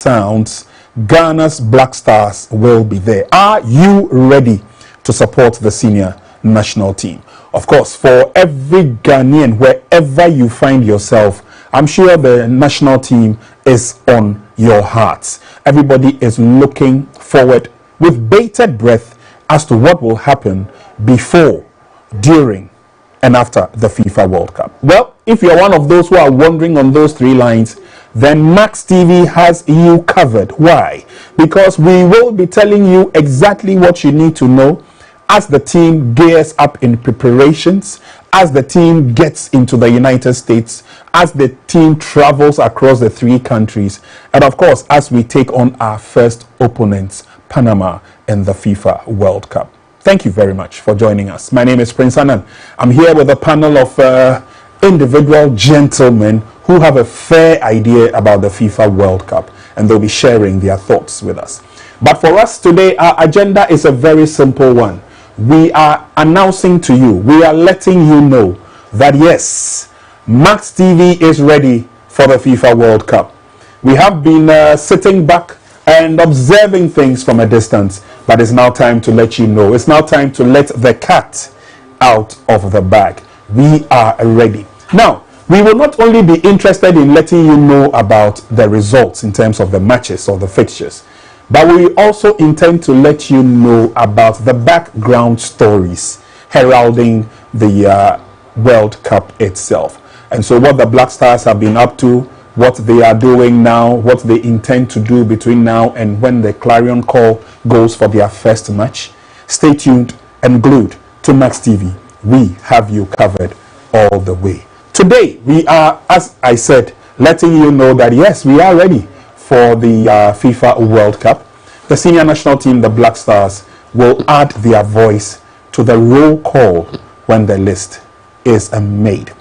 sounds, Ghana's Black Stars will be there. Are you ready to support the senior national team? Of course, for every Ghanaian, wherever you find yourself, I'm sure the national team is on your hearts. Everybody is looking forward with bated breath as to what will happen before, during, and after the FIFA World Cup. Well, if you're one of those who are wondering on those three lines, then Max TV has you covered. Why? Because we will be telling you exactly what you need to know as the team gears up in preparations, as the team gets into the United States, as the team travels across the three countries, and of course, as we take on our first opponents, Panama, in the FIFA World Cup. Thank you very much for joining us. My name is Prince Annan. I'm here with a panel of individual gentlemen who have a fair idea about the FIFA World Cup, and they'll be sharing their thoughts with us. But for us today, our agenda is a very simple one. We are announcing to you, we are letting you know that yes, Max TV is ready for the FIFA World Cup. We have been sitting back and observing things from a distance, but it's now time to let you know. It's now time to let the cat out of the bag. We are ready. Now, we will not only be interested in letting you know about the results in terms of the matches or the fixtures, but we also intend to let you know about the background stories heralding the World Cup itself. And so what the Black Stars have been up to, what they are doing now, what they intend to do between now and when the clarion call goes for their first match. Stay tuned and glued to Max TV. We have you covered all the way. Today, we are, as I said, letting you know that yes, we are ready for the FIFA World Cup. The senior national team, the Black Stars, will add their voice to the roll call when the list is made.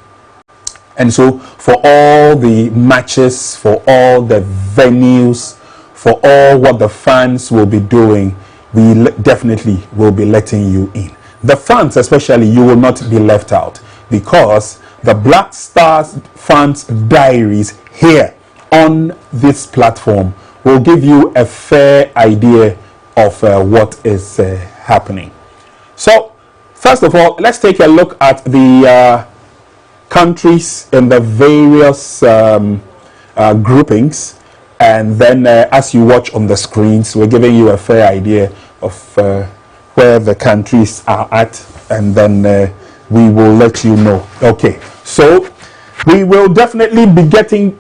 And so for all the matches, for all the venues, for all what the fans will be doing, we definitely will be letting you in. The fans especially, you will not be left out, because the Black Stars fans diaries here on this platform will give you a fair idea of what is happening. So first of all, let's take a look at the countries in the various groupings, and then as you watch on the screens, we're giving you a fair idea of where the countries are at, and then we will let you know. Okay, so we will definitely be getting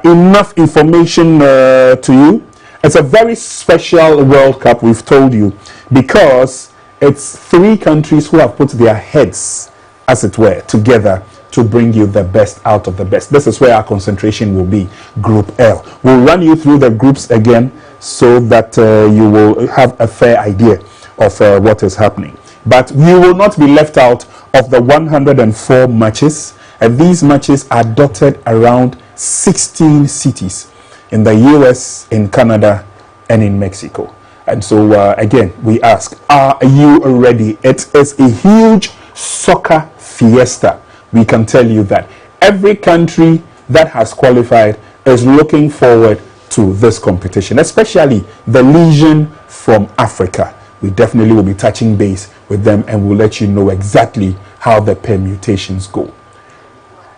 enough information to you. It's a very special World Cup, we've told you, because it's three countries who have put their heads, as it were, together to bring you the best out of the best. This is where our concentration will be, Group L. We'll run you through the groups again so that you will have a fair idea of what is happening. But you will not be left out of the 104 matches, and these matches are dotted around 16 cities in the US, in Canada, and in Mexico. And so again, we ask, are you ready? It is a huge soccer fiesta. We can tell you that every country that has qualified is looking forward to this competition, especially the legion from Africa. We definitely will be touching base with them, and we'll let you know exactly how the permutations go.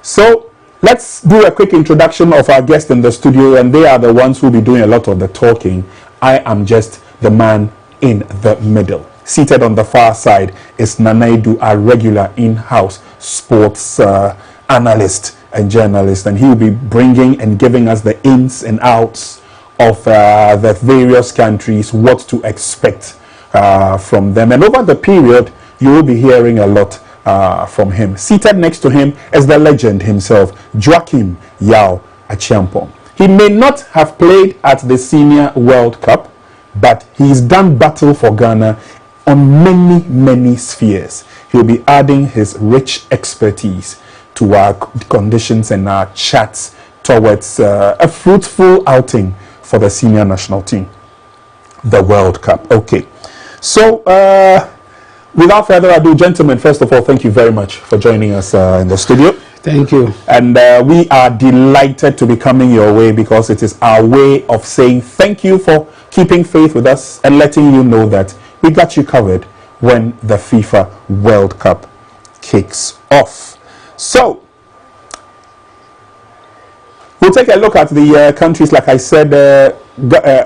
So let's do a quick introduction of our guests in the studio, and they are the ones who will be doing a lot of the talking. I am just the man in the middle. Seated on the far side is Nanaidu, our regular in-house sports analyst and journalist, and he will be bringing and giving us the ins and outs of the various countries, what to expect from them. And over the period, you will be hearing a lot from him. Seated next to him is the legend himself, Joachim Yao Achiampong. He may not have played at the Senior World Cup, but he's done battle for Ghana on many spheres. He'll be adding his rich expertise to our conditions and our chats towards a fruitful outing for the senior national team, the World Cup. Okay, so without further ado, gentlemen, first of all, thank you very much for joining us in the studio. Thank you. And we are delighted to be coming your way because it is our way of saying thank you for keeping faith with us and letting you know that we got you covered when the FIFA World Cup kicks off. So, we'll take a look at the countries. Like I said,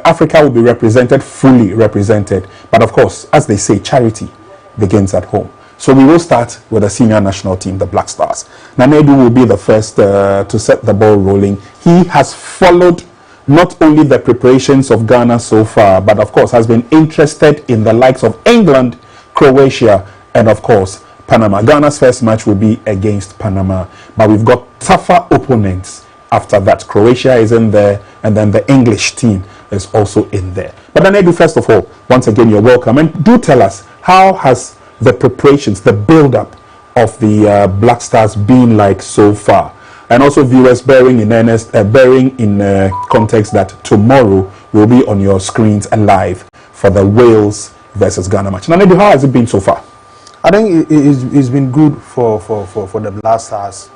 Africa will be represented, fully represented. But of course, as they say, charity begins at home. So we will start with the senior national team, the Black Stars. Nanedu will be the first to set the ball rolling. He has followed not only the preparations of Ghana so far, but of course has been interested in the likes of England, Croatia, and of course, Panama. Ghana's first match will be against Panama, but we've got tougher opponents after that. Croatia is in there, and then the English team is also in there. But Nanedu, first of all, once again, you're welcome. And do tell us, how has the preparations, the build-up of the Black Stars been like so far? And also viewers, bearing in context that tomorrow will be on your screens live for the Wales versus Ghana match. Nanedu, how has it been so far? I think it's been good for the Black Stars.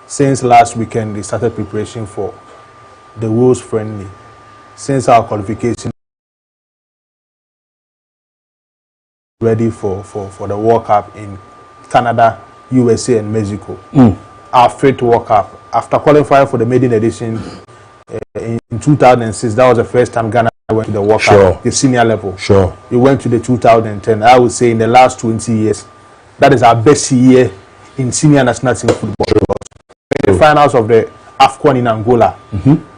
Since last weekend, they started preparation for the Wales friendly. Since our qualification, ready for the World Cup in Canada, USA, and Mexico. Our fifth World Cup. After qualifying for the maiden edition in 2006, that was the first time Ghana went to the World Cup, the senior level. We went to the 2010. I would say in the last 20 years, that is our best year in senior national team football. In the finals of the AFCON in Angola,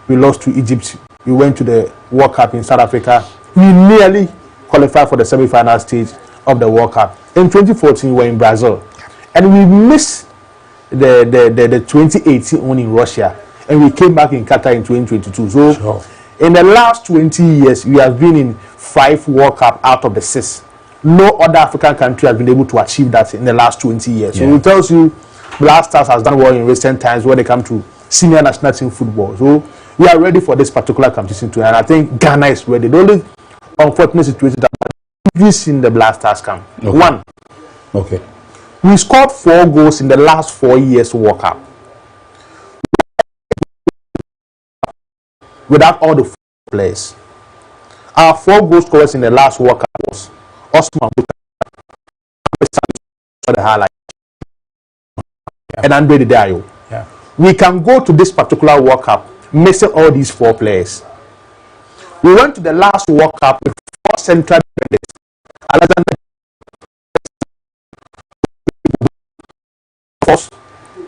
we lost to Egypt. We went to the World Cup in South Africa. We nearly qualified for the semi-final stage of the World Cup. In 2014, we were in Brazil, and we missed the 2018 one in Russia, and we came back in Qatar in 2022. So, in the last 20 years, we have been in 5 World Cup out of the 6. No other African country has been able to achieve that in the last 20 years. So, it tells you Black Stars has done well in recent times when they come to senior national team football. So, we are ready for this particular competition too, and I think Ghana is ready. The only unfortunate situation that we've seen the Black Stars come. One. We scored 4 goals in the last 4 years World Cup. Without all the players. Our 4 goal scorers in the last World Cup was Osman the highlight and Andre Didayo. We can go to this particular World Cup missing all these 4 players. We went to the last World Cup with 4 central defenders. Alexander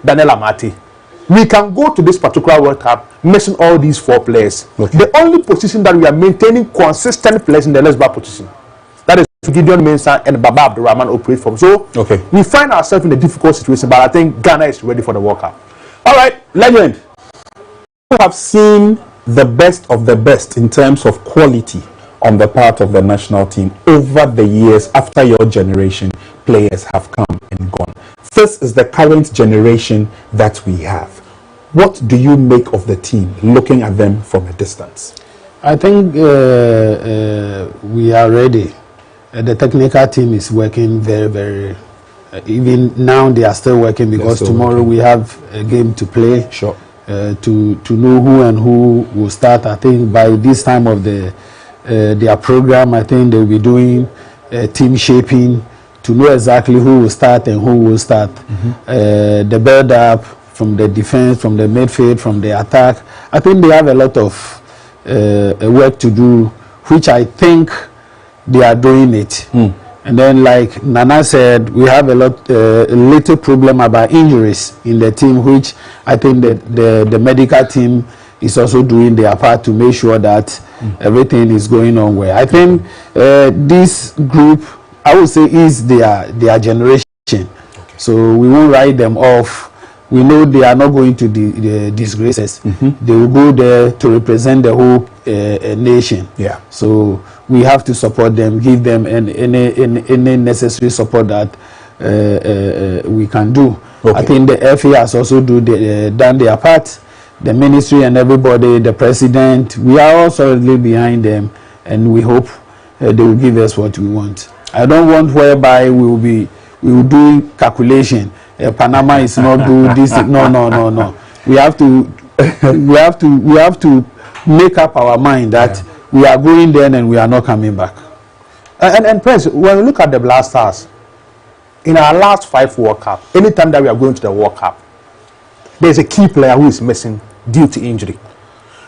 Daniel Amati. We can go to this particular World Cup missing all these 4 players. The only position that we are maintaining consistent players in the left back position, that is Gideon Mensah and Baba Abdurrahman operate from. So we find ourselves in a difficult situation, but I think Ghana is ready for the World Cup. All right, legend. You have seen the best of the best in terms of quality on the part of the national team over the years. After your generation, players have come and gone. This is the current generation that we have. What do you make of the team, looking at them from a distance? I think we are ready. The technical team is working very, very. Even now, they are still working because tomorrow we have a game to play. To know who and who will start. I think by this time of their program, I think they'll be doing team shaping to know exactly who will start and who will start. The build up from the defense, from the midfield, from the attack. I think they have a lot of work to do, which I think they are doing it. And then, like Nana said, we have a little problem about injuries in the team, which I think that the medical team is also doing their part to make sure that everything is going on well. I think this group, I would say, is their generation. So we won't write them off. We know they are not going to disgrace us. They will go there to represent the whole nation. So we have to support them, give them any necessary support that we can do. I think the FA has also done their part. The ministry and everybody, the president, we are all solidly behind them, and we hope they will give us what we want. I don't want whereby we will do calculation Panama is not good. This no. We have to make up our mind that we are going there and we are not coming back. And Prince, when we look at the Black Stars, in our last 5 World Cup, anytime that we are going to the World Cup, there's a key player who is missing due to injury.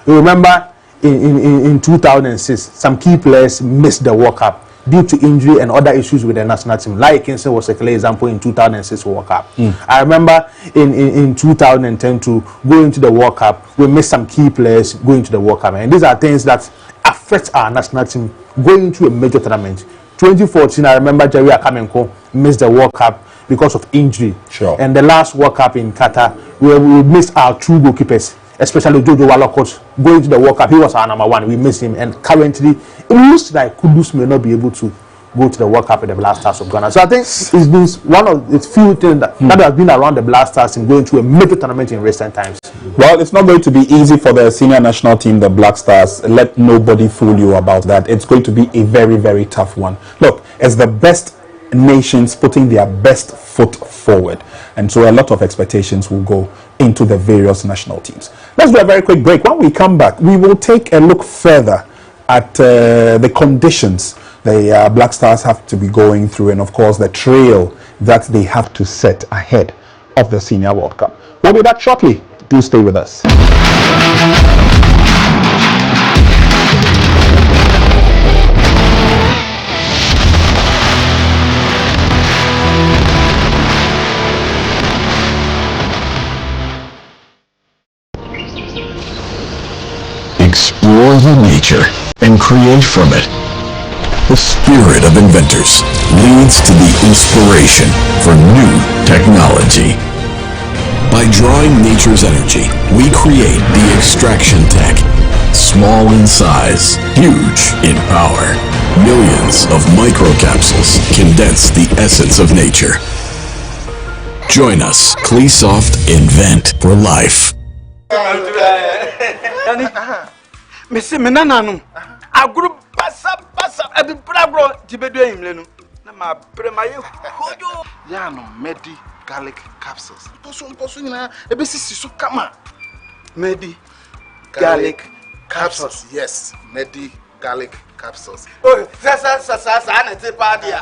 You remember in 2006, some key players missed the World Cup due to injury and other issues with the national team. Like Kinsey was a clear example in 2006 World Cup. I remember in 2010 to go into the World Cup, we missed some key players going to the World Cup. And these are things that affect our national team going to a major tournament. 2014, I remember Jerry Akamenko missed the World Cup because of injury. Sure. And the last World Cup in Qatar, we missed our 2 goalkeepers, especially Jojo Walcott going to the World Cup. He was our number 1. We missed him, and currently it looks like Kudus may not be able to go to the World Cup with the Black Stars of Ghana. So I think it's been one of the few things that has been around the Black Stars in going to a major tournament in recent times. Well, it's not going to be easy for the senior national team, the Black Stars. Let nobody fool you about that. It's going to be a very, very tough one. Look, it's the best nations putting their best foot forward, and so a lot of expectations will go into the various national teams. Let's do a very quick break. When we come back, we will take a look further at the conditions the Black Stars have to be going through, and of course the trail that they have to set ahead of the Senior World Cup. We'll be back shortly. Do stay with us. Explore the nature and create from it. The spirit of inventors leads to the inspiration for new technology. By drawing nature's energy, we create the extraction tech. Small in size, huge in power. Millions of microcapsules condense the essence of nature. Join us, Clesoft Invent for Life. Missy Menanum, a group pass up, I've been prabro to be doing Lenu. Nama Premayo, Yano, Medi, garlic capsules. Posuna, a business so come. Medi, garlic capsules, yes, Medi, garlic capsules. Oh, that's a party.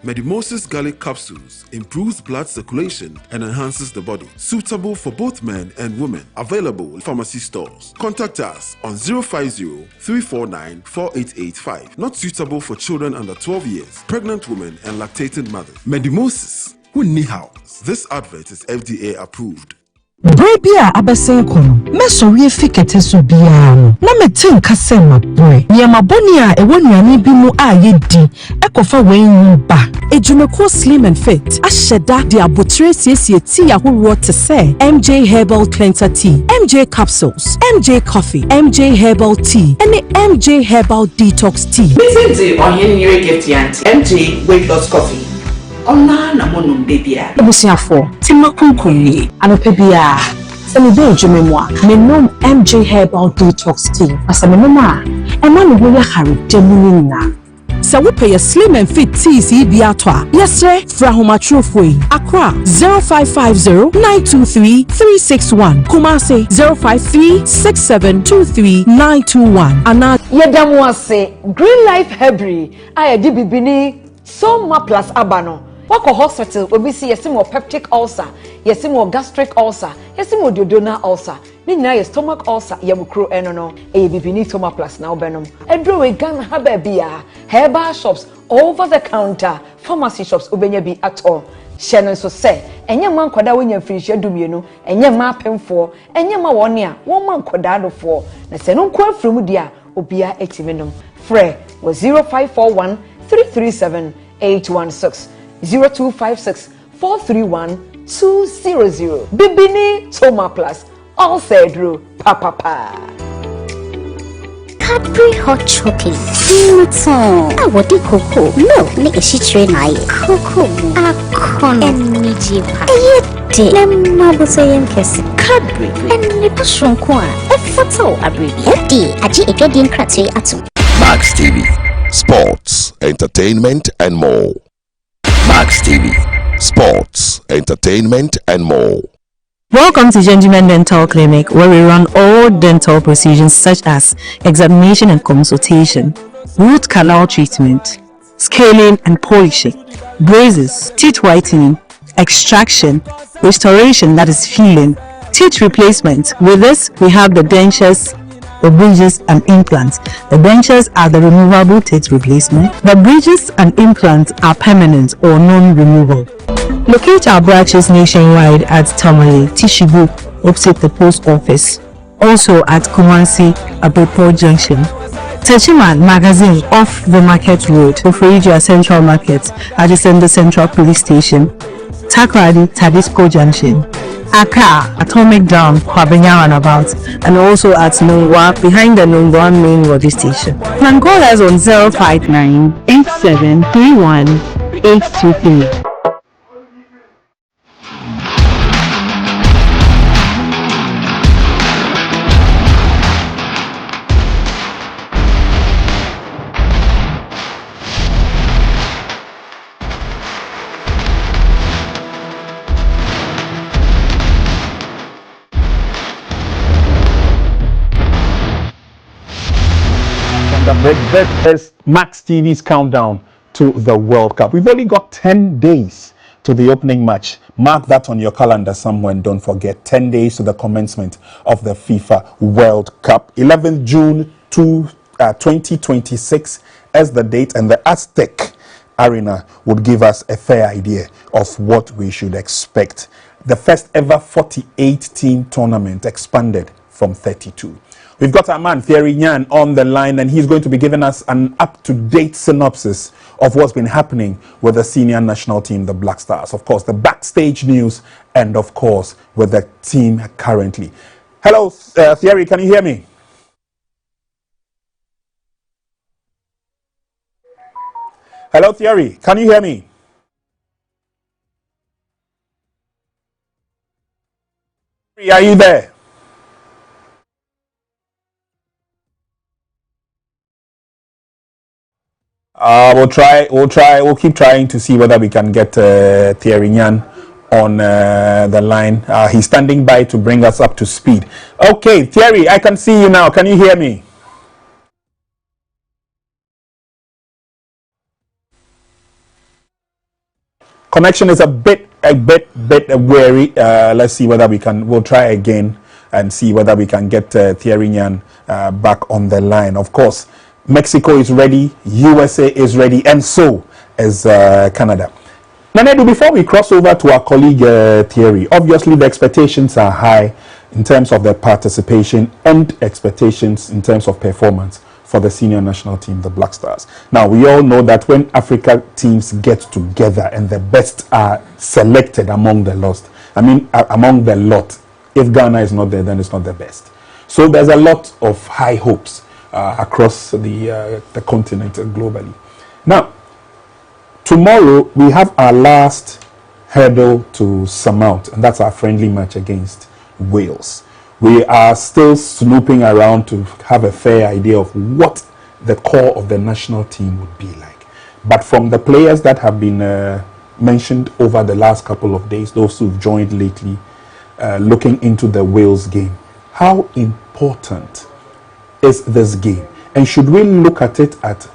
Medimosis garlic capsules improves blood circulation and enhances the body. Suitable for both men and women. Available in pharmacy stores. Contact us on 050-349-4885. Not suitable for children under 12 years, pregnant women and lactating mothers. Medimosis, who need house. This advert is FDA approved. Brebia abesenkono mesori efikete so bia no na metin kasema bre yema bonia ewonuane bi mu ayedi ekofa wenyu ba ejumeko slim and fit asheda de abotre siesie ti ahoro te se MJ Herbal Cleanser Tea, MJ Capsules, MJ Coffee, MJ Herbal Tea, and MJ Herbal Detox Tea. Metinze onye nyere gift yanti MJ Weight Loss Coffee. Ona na monum bebia Ebusiafo timakunkuni anopebia semi jumemwa menom MJ Herbal Detox Tea asamema emanu wo ya hare demunina se wo pay slim and fit tea si bia to a yesre fra homatrofoi Accra 0550-923-361 Kumasi 053-6723-921 ana yedam ase Green Life Hebri ayedi bibini Soma plus abano wako hospital obisi yesimo peptic ulcer yesimo gastric ulcer yesimo duodenal ulcer ni na stomach ulcer yamukro enono bibini Soma plus na obenom edro we Ghana ha bia herbal shops over the counter pharmacy shops obenya bi at all shene so say enye man koda wonya frihia dumienu enye ma pemfo enye ma wone a won man koda dofo na se no kwa from dia obia etimenom frɛ was 0541 337-816 0256-431-200 Bibini Soma Plus all said ro papa Cadbury hot chocolate I want the cocoa milk make a shitray na cocoa akon eniji pa eyete na mabo sayem kesi Cadbury eni passion ko a efoto abrebi edi aji edwadin kratwe atom Max TV, sports, entertainment, and more. Max TV, sports, entertainment, and more. Welcome to Gentleman Dental Clinic, where we run all dental procedures such as examination and consultation, root canal treatment, scaling and polishing, braces, teeth whitening, extraction, restoration, that is filling, teeth replacement. With this, we have the dentures, the bridges and implants. The dentures are the removable teeth replacement. The bridges and implants are permanent or non-removable. Locate our branches nationwide at Tamale, Tishibu, opposite the post office. Also at Kumasi, Abepo Junction. Techiman Magazine off the Market Road, Ofrija Central Market, adjacent the Central Police Station. Takradi, Tadisco Junction. Accra, Atomic Dam, Kwabenya Runabout, and also at Nungwa, behind the Nungwa main road station. You can call us on 059 8731 823. This is Max TV's countdown to the World Cup. We've only got 10 days to the opening match. Mark that on your calendar somewhere and don't forget, 10 days to the commencement of the FIFA World Cup. 11th June 2026 as the date, and the Aztec Arena would give us a fair idea of what we should expect. The first ever 48-team tournament expanded from 32. We've got our man Thierry Nyan on the line, and he's going to be giving us an up-to-date synopsis of what's been happening with the senior national team, the Black Stars. Of course, the backstage news, and of course, with the team currently. Hello, Thierry, can you hear me? Hello, Thierry, can you hear me? Are you there? We'll keep trying to see whether we can get Thierry Nyan on the line. He's standing by to bring us up to speed. Okay, Thierry, I can see you now. Can you hear me? Connection is a bit wary. Let's see whether we'll try again and see whether we can get Thierry Nyan back on the line. Of course, Mexico is ready, USA is ready, and so is Canada. Nanedu, before we cross over to our colleague Thierry, obviously the expectations are high in terms of their participation and expectations in terms of performance for the senior national team, the Black Stars. Now, we all know that when Africa teams get together and the best are selected among the lot, if Ghana is not there, then it's not the best. So there's a lot of high hopes across the continent globally. Now, tomorrow we have our last hurdle to surmount, and that's our friendly match against Wales. We are still snooping around to have a fair idea of what the core of the national team would be like. But from the players that have been mentioned over the last couple of days, those who've joined lately, looking into the Wales game, how important is this game, and should we look at it at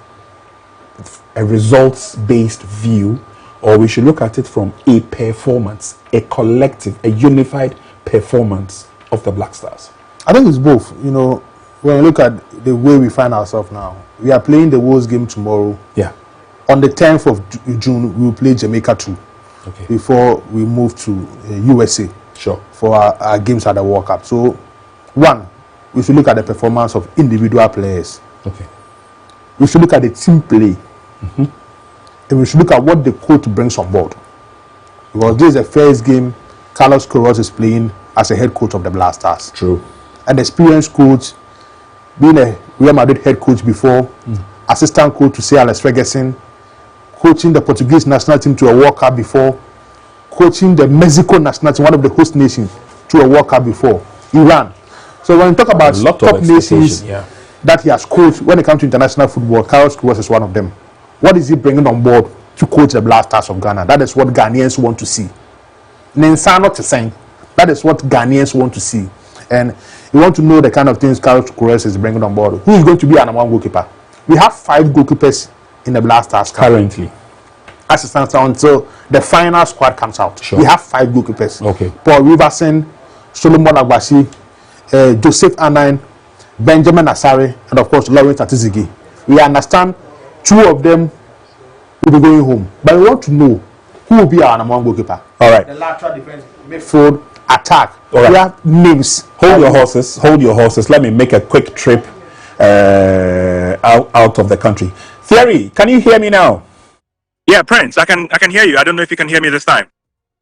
a results-based view, or we should look at it from a performance, a collective, a unified performance of the Black Stars? I think it's both. You know, when we look at the way we find ourselves now, we are playing the Wales game tomorrow. Yeah. On the 10th of June, we will play Jamaica 2. Okay. Before we move to USA. Sure. For our games at the World Cup. So, one, we should look at the performance of individual players. Okay. We should look at the team play. Mm-hmm. And we should look at what the coach brings on board. Because this is the first game Carlos Queiroz is playing as a head coach of the Black Stars. True. An experienced coach, being a Real Madrid head coach before, assistant coach to Sir Alex Ferguson, coaching the Portuguese national team to a World Cup before, coaching the Mexico national team, one of the host nations, to a World Cup before, Iran. So when we talk about top nations that he has coached when it comes to international football, Carlos Queiroz is one of them. What is he bringing on board to coach the Black Stars of Ghana. That is what Ghanaians want to see. Nensano to saying that is what Ghanaians want to see, and you want to know the kind of things Carlos Queiroz is bringing on board. Who is going to be our number one goalkeeper? We have 5 goalkeepers in the Black Stars currently. As it stands until the final squad comes out, we have 5 goalkeepers. Okay. Paul Riverson, Solomon Agbasi, Joseph Anine, Benjamin Asare, and of course Lawrence Atizigi. We understand 2 of them will be going home, but we want to know who will be our number one goalkeeper. All right. The lateral defense, midfield, attack. All right. We have names. Hold your horses. Hold your horses. Let me make a quick trip out of the country. Thierry, can you hear me now? Yeah, Prince, I can hear you. I don't know if you can hear me this time.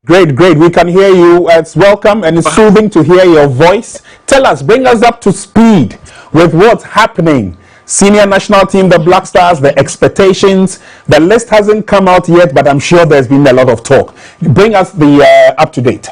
Great. We can hear you. It's welcome and it's soothing to hear your voice. Tell us, bring us up to speed with what's happening. Senior national team, the Black Stars, the expectations. The list hasn't come out yet, but I'm sure there's been a lot of talk. Bring us the up to date.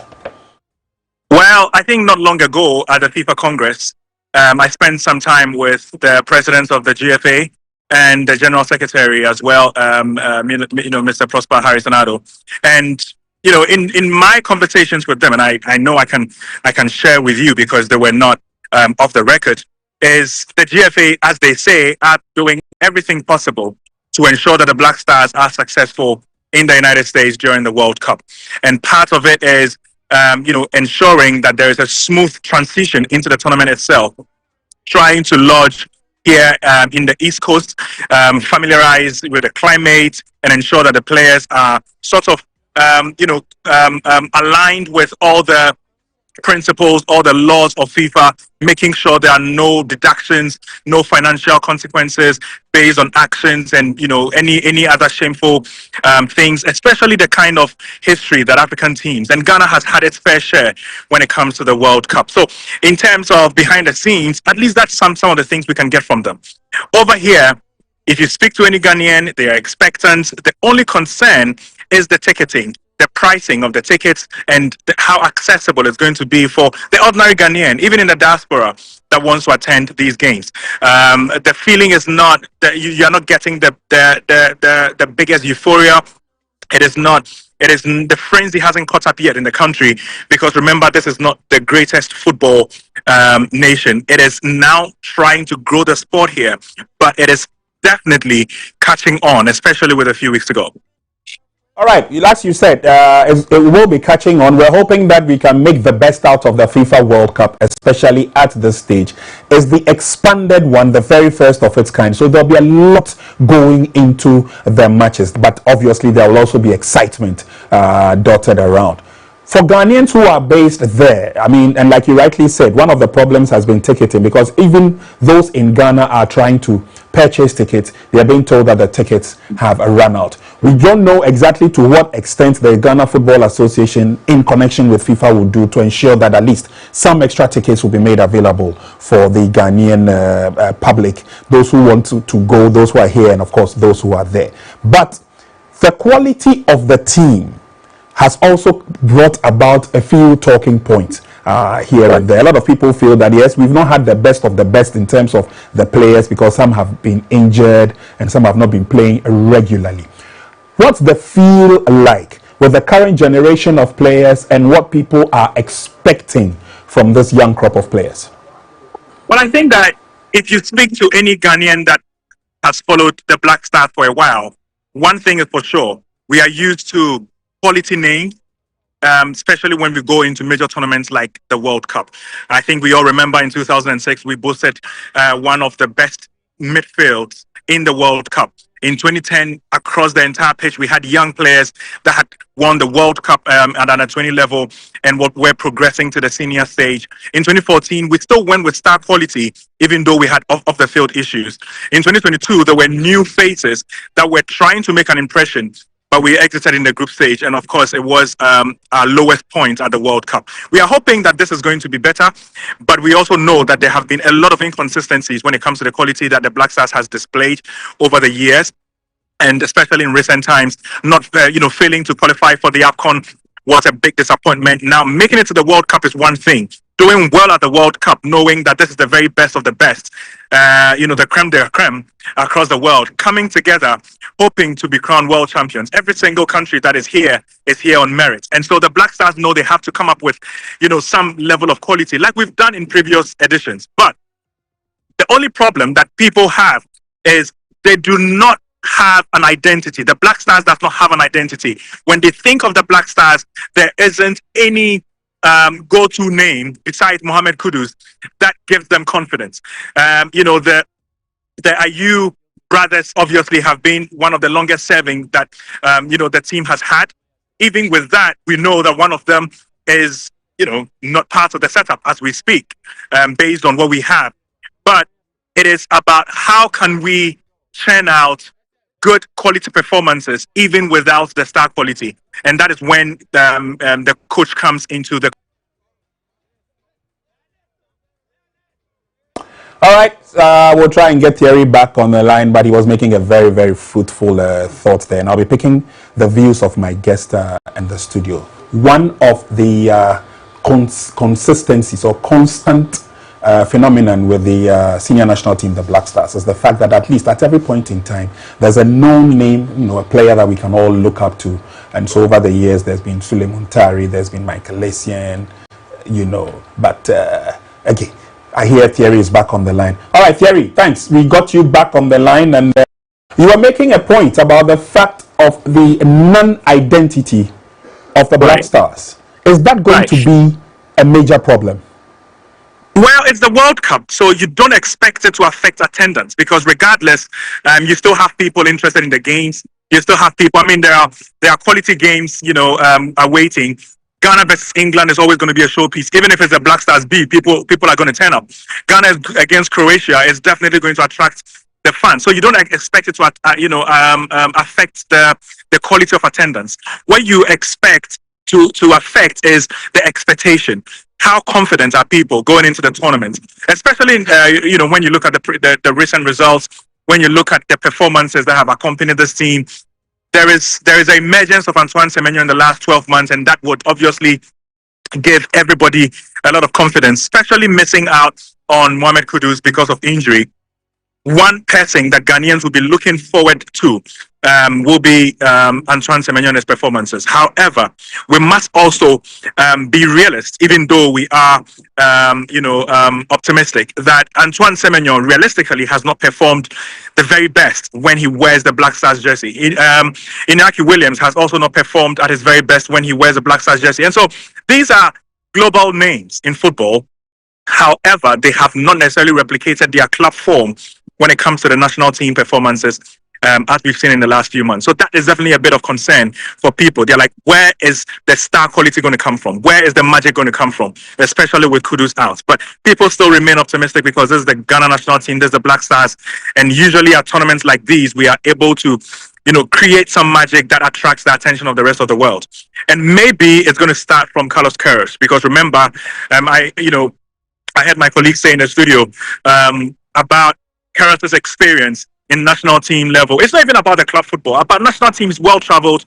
Well, I think not long ago at the FIFA Congress, I spent some time with the presidents of the GFA and the general secretary as well, Mr. Prosper Harrisonado. And in my conversations with them, and I know I can share with you because they were not off the record, is the GFA, as they say, are doing everything possible to ensure that the Black Stars are successful in the United States during the World Cup. And part of it is, ensuring that there is a smooth transition into the tournament itself, trying to lodge here in the East Coast, familiarize with the climate, and ensure that the players are sort of, aligned with all the principles, all the laws of FIFA, making sure there are no deductions, no financial consequences based on actions, and any other shameful things, especially the kind of history that African teams and Ghana has had its fair share when it comes to the World Cup. So in terms of behind the scenes, at least that's some of the things we can get from them. Over here, if you speak to any Ghanaian, they are expectant. The only concern is the ticketing, the pricing of the tickets, and how accessible it's going to be for the ordinary Ghanaian, even in the diaspora, that wants to attend these games. The feeling is not that you're not getting the biggest euphoria. It is not. It is the frenzy hasn't caught up yet in the country, because remember, this is not the greatest football nation. It is now trying to grow the sport here, but it is definitely catching on, especially with a few weeks to go. All right, as you said, it will be catching on. We're hoping that we can make the best out of the FIFA World Cup, especially at this stage. It's the expanded one, the very first of its kind. So there'll be a lot going into the matches, but obviously there will also be excitement dotted around. For Ghanaians who are based there, I mean, and like you rightly said, one of the problems has been ticketing, because even those in Ghana are trying to purchase tickets. They are being told that the tickets have run out. We don't know exactly to what extent the Ghana Football Association, in connection with FIFA, will do to ensure that at least some extra tickets will be made available for the Ghanaian public, those who want to go, those who are here, and of course those who are there. But the quality of the team has also brought about a few talking points here and there. A lot of people feel that, yes, we've not had the best of the best in terms of the players, because some have been injured and some have not been playing regularly. What's the feel like with the current generation of players and what people are expecting from this young crop of players? Well, I think that if you speak to any Ghanaian that has followed the Black Stars for a while, one thing is for sure: we are used to quality names, especially when we go into major tournaments like the World Cup. I think we all remember in 2006, we boasted one of the best midfields in the World Cup. In 2010, across the entire pitch, we had young players that had won the World Cup at under 20 level and were progressing to the senior stage. In 2014, we still went with star quality, even though we had off-the-field issues. In 2022, there were new faces that were trying to make an impression, but we exited in the group stage, and of course it was our lowest point at the World Cup. We are hoping that this is going to be better, but we also know that there have been a lot of inconsistencies when it comes to the quality that the Black Stars has displayed over the years, and especially in recent times, not failing to qualify for the AFCON was a big disappointment. Now, making it to the World Cup is one thing, doing well at the World Cup, knowing that this is the very best of the best, the creme de la creme across the world, coming together, hoping to be crowned world champions. Every single country that is here on merit. And so the Black Stars know they have to come up with, some level of quality, like we've done in previous editions. But the only problem that people have is they do not have an identity. The Black Stars does not have an identity. When they think of the Black Stars, there isn't any go-to name besides Mohamed Kudus that gives them confidence. The Ayew brothers obviously have been one of the longest serving that the team has had. Even with that, we know that one of them is not part of the setup as we speak, based on what we have. But it is about how can we churn out good quality performances even without the star quality, and that is when the coach comes into the. All right, we'll try and get Thierry back on the line, but he was making a very, very fruitful thought there, and I'll be picking the views of my guest in the studio. One of the consistencies or constant phenomenon with the senior national team, the Black Stars, is the fact that at least at every point in time, there's a known name, a player that we can all look up to. And so over the years, there's been Suleiman Tari, there's been Michael Essien, but again, I hear Thierry is back on the line. All right, Thierry, thanks. We got you back on the line, and you were making a point about the fact of the non-identity of the Black Stars. Is that going to be a major problem? Well, it's the World Cup, so you don't expect it to affect attendance because regardless, you still have people interested in the games. You still have people. I mean, there are quality games, awaiting. Ghana versus England is always going to be a showpiece, even if it's a Black Stars B. People are going to turn up. Ghana against Croatia is definitely going to attract the fans. So you don't expect it to, affect the quality of attendance. What you expect to affect is the expectation. How confident are people going into the tournament? Especially, when you look at the recent results, when you look at the performances that have accompanied this team, there is an emergence of Antoine Semenyo in the last 12 months, and that would obviously give everybody a lot of confidence, especially missing out on Mohamed Kudus because of injury. One person that Ghanaians will be looking forward to will be Antoine Semenyo and his performances. However, we must also be realists, even though we are, optimistic that Antoine Semenyo realistically has not performed the very best when he wears the Black Stars jersey. Inaki Williams has also not performed at his very best when he wears the Black Stars jersey. And so these are global names in football. However, they have not necessarily replicated their club form when it comes to the national team performances, as we've seen in the last few months. So that is definitely a bit of concern for people. They're like, where is the star quality going to come from? Where is the magic going to come from? Especially with Kudus out. But people still remain optimistic because this is the Ghana national team, this is the Black Stars. And usually at tournaments like these, we are able to, create some magic that attracts the attention of the rest of the world. And maybe it's going to start from Carlos Queiroz, because remember, I had my colleagues say in the studio about Queiroz's experience in national team level. It's not even about the club football, about national teams, well-traveled.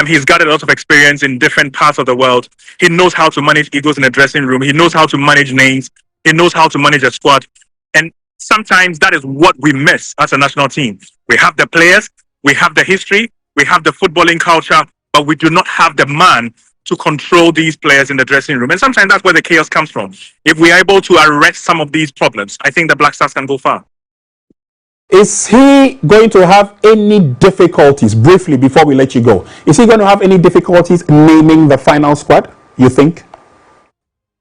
He's got a lot of experience in different parts of the world. He knows how to manage egos in the dressing room. He knows how to manage names. He knows how to manage a squad. And sometimes that is what we miss as a national team. We have the players, we have the history, we have the footballing culture, but we do not have the man to control these players in the dressing room. And sometimes that's where the chaos comes from. If we are able to arrest some of these problems, I think the Black Stars can go far. Is he going to have any difficulties, briefly before we let you go, is he going to have any difficulties naming the final squad, you think?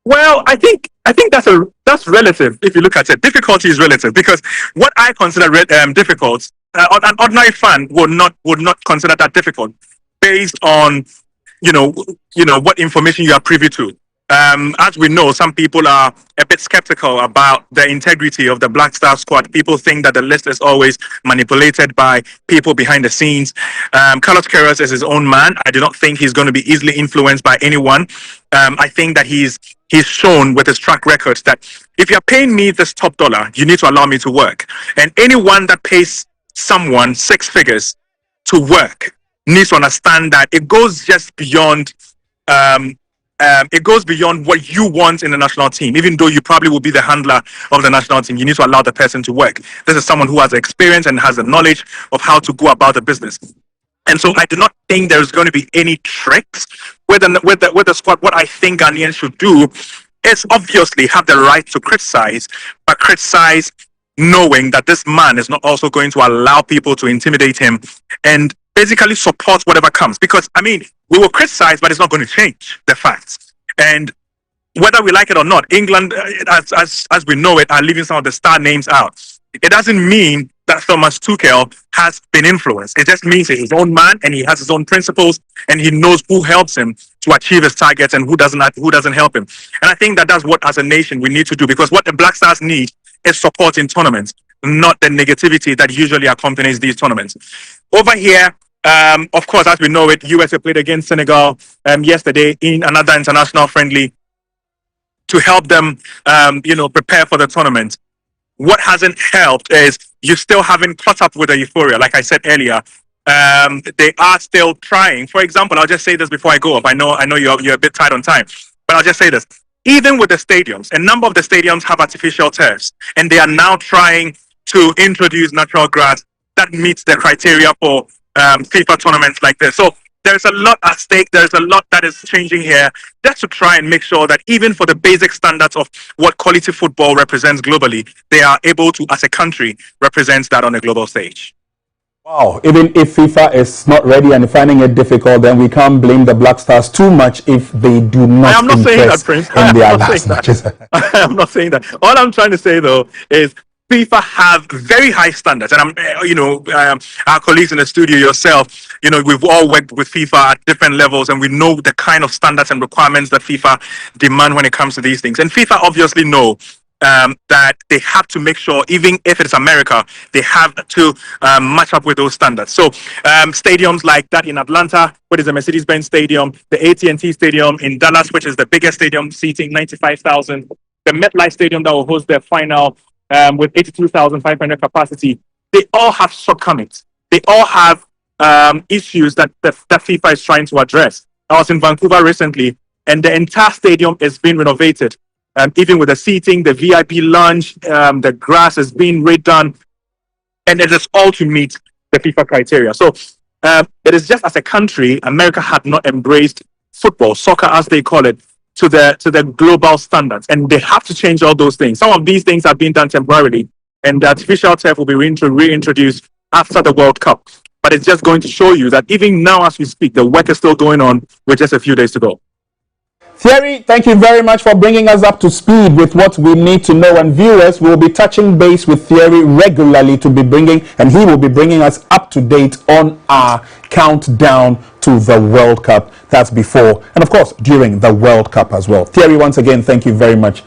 Well, I think that's relative. If you look at it, difficulty is relative, because what I consider difficult, an ordinary fan would not consider that difficult, based on what information you are privy to. As we know, some people are a bit skeptical about the integrity of the Black Star squad. People think that the list is always manipulated by people behind the scenes. Carlos Queiroz is his own man. I do not think he's going to be easily influenced by anyone. I think that he's shown with his track record that if you're paying me this top dollar, you need to allow me to work. And anyone that pays someone 6 figures to work needs to understand that it goes just beyond it goes beyond what you want in the national team. Even though you probably will be the handler of the national team, you need to allow the person to work. This is someone who has experience and has the knowledge of how to go about the business. And so I do not think there's going to be any tricks with the squad. What I think Ghanaians should do is obviously have the right to criticize, but criticize knowing that this man is not also going to allow people to intimidate him, and basically support whatever comes. Because, I mean, we will criticize, but it's not going to change the facts. And whether we like it or not, England, as we know it, are leaving some of the star names out. It doesn't mean that Thomas Tuchel has been influenced. It just means he's his own man and he has his own principles and he knows who helps him to achieve his targets and who doesn't help him. And I think that that's what, as a nation, we need to do, because what the Black Stars need is support in tournaments, not the negativity that usually accompanies these tournaments. Over here, of course, as we know it, USA played against Senegal yesterday in another international friendly to help them, prepare for the tournament. What hasn't helped is you still haven't caught up with the euphoria. Like I said earlier, they are still trying. For example, I'll just say this before I go up. I know you're a bit tight on time, but I'll just say this. Even with the stadiums, a number of the stadiums have artificial turfs, and they are now trying to introduce natural grass that meets the criteria for FIFA tournaments like this. So there's a lot at stake. There's a lot that is changing here, just to try and make sure that even for the basic standards of what quality football represents globally, they are able to, as a country, represent that on a global stage. Wow, even if FIFA is not ready and finding it difficult, then we can't blame the Black Stars too much if they do not. I am not saying that, Prince. I am not saying that. All I'm trying to say, though, is FIFA have very high standards, and our colleagues in the studio, yourself, we've all worked with FIFA at different levels, and we know the kind of standards and requirements that FIFA demand when it comes to these things. And FIFA obviously know that they have to make sure, even if it's America, they have to match up with those standards. So stadiums like that in Atlanta, what is the Mercedes-Benz Stadium, the AT&T Stadium in Dallas, which is the biggest stadium, seating 95,000, the MetLife Stadium that will host their final with 82,500 capacity, they all have shortcomings. They all have issues that FIFA is trying to address. I was in Vancouver recently, and the entire stadium is being renovated. Even with the seating, the VIP lounge, the grass is being redone, and it is all to meet the FIFA criteria. So it is just, as a country, America had not embraced football, soccer as they call it, to the global standards, and they have to change all those things. Some of these things are being done temporarily, and the artificial turf will be reintroduced after the World Cup. But it's just going to show you that even now as we speak, the work is still going on with just a few days to go. Thierry, thank you very much for bringing us up to speed with what we need to know. And viewers, will be touching base with Thierry regularly to be bringing, and he will be bringing us up to date on our countdown to the World Cup. That's before and, of course, during the World Cup as well. Thierry, once again, thank you very much.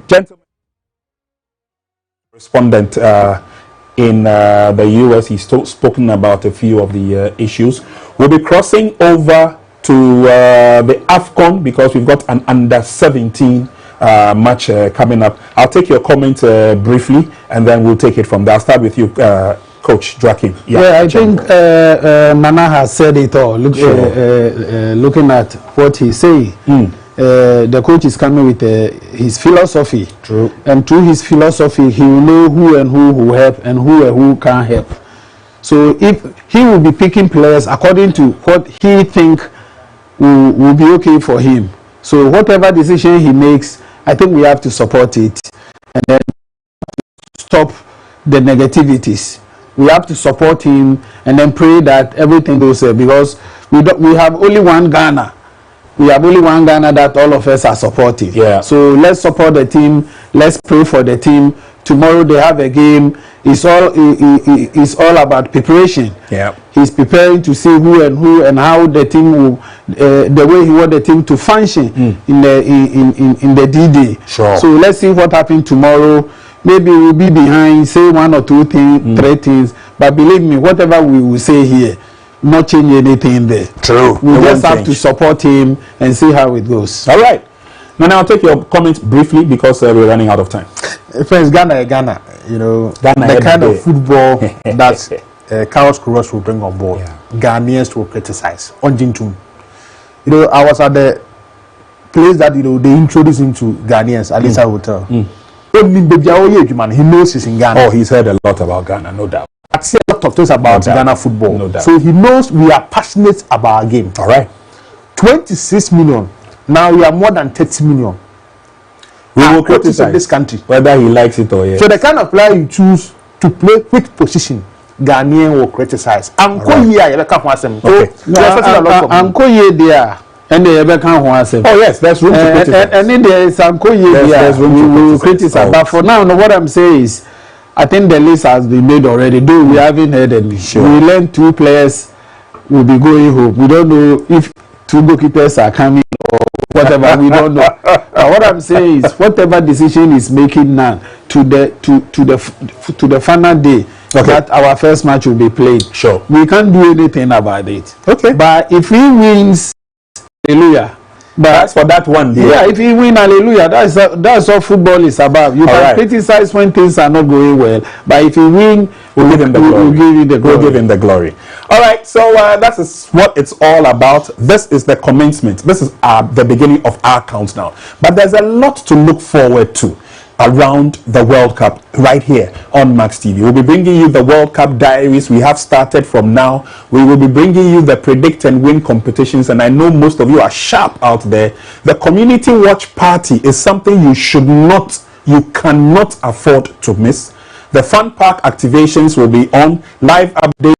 Gentlemen, respondent in the US, he's spoken about a few of the issues. We'll be crossing over to the AFCON because we've got an under-17 match coming up. I'll take your comment briefly, and then we'll take it from there. I'll start with you, Coach Joachim. Yeah, I think Nana has said it all. Looking at what he's saying, the coach is coming with his philosophy. True. And through his philosophy, he will know who and who will help and who can't help. So if he will be picking players according to what he thinks will be okay for him. So whatever decision he makes, I think we have to support it and then stop the negativities. We have to support him and then pray that everything goes well, because we have only one Ghana. We have only one Ghana that all of us are supporting. Yeah. So let's support the team. Let's pray for the team. Tomorrow they have a game. It's all about preparation. Yeah. He's preparing to see who and how the team will, the way he wants the team to function in the D-Day. Sure. So let's see what happens tomorrow. Maybe we'll be behind, say one or two things, three things. But believe me, whatever we will say here, not change anything there. True. We just have to support him and see how it goes. All right. Now I'll take your comments briefly because we're running out of time. Friends, Ghana, the kind of football that Carlos Queiroz will bring on board, Ghanaians will criticize. I was at the place that they introduce into Ghanaians, Alisa Hotel. He knows he's in Ghana. Oh, he's heard a lot about Ghana, no doubt. I've seen a lot of things about Ghana football. No doubt. So he knows we are passionate about our game. All right. 26 million. Now we are more than 30 million. We will criticize this country, whether he likes it or yes. So the kind of player you choose to play which position, Ghanaian will criticize. Anko here, there. And they ever can't want to say. Oh yes, there's room to criticize. And in there is some there's room to criticize. But for now, what I'm saying is, I think the list has been made already. Though we haven't heard any. Sure. We learned 2 players will be going home. We don't know if 2 goalkeepers are coming or whatever. We don't know. What I'm saying is, whatever decision is making now to the final day. Okay. That our first match will be played. Sure. We can't do anything about it. Okay. But if he wins, hallelujah. But that's for that one day. Yeah, if he win, hallelujah. That's what football is about. You can criticize when things are not going well, but if he win, we'll give him the glory. We'll give him the glory. We'll give him the glory. All right. So that is what it's all about. This is the commencement. This is the beginning of our countdown. But there's a lot to look forward to around the World Cup right here on Max TV. We'll be bringing you the World Cup diaries. We have started from now. We will be bringing you the predict and win competitions, and I know most of you are sharp out there. The community watch party is something you cannot afford to miss. The fun park activations will be on, live updates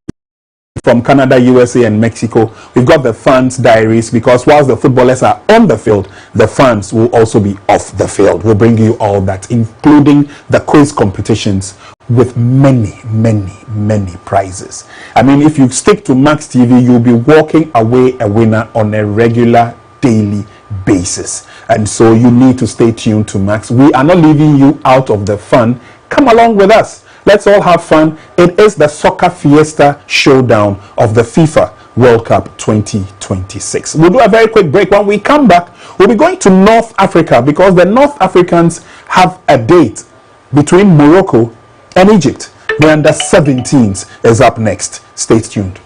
from Canada, USA, and Mexico. We've got the fans' diaries, because whilst the footballers are on the field, the fans will also be off the field. We'll bring you all that, including the quiz competitions with many, many, many prizes. I mean, if you stick to Max TV, you'll be walking away a winner on a regular, daily basis. And so you need to stay tuned to Max. We are not leaving you out of the fun. Come along with us. Let's all have fun. It is the Soccer Fiesta Showdown of the FIFA World Cup 2026. We'll do a very quick break. When we come back, we'll be going to North Africa, because the North Africans have a date between Morocco and Egypt. The under-17s is up next. Stay tuned.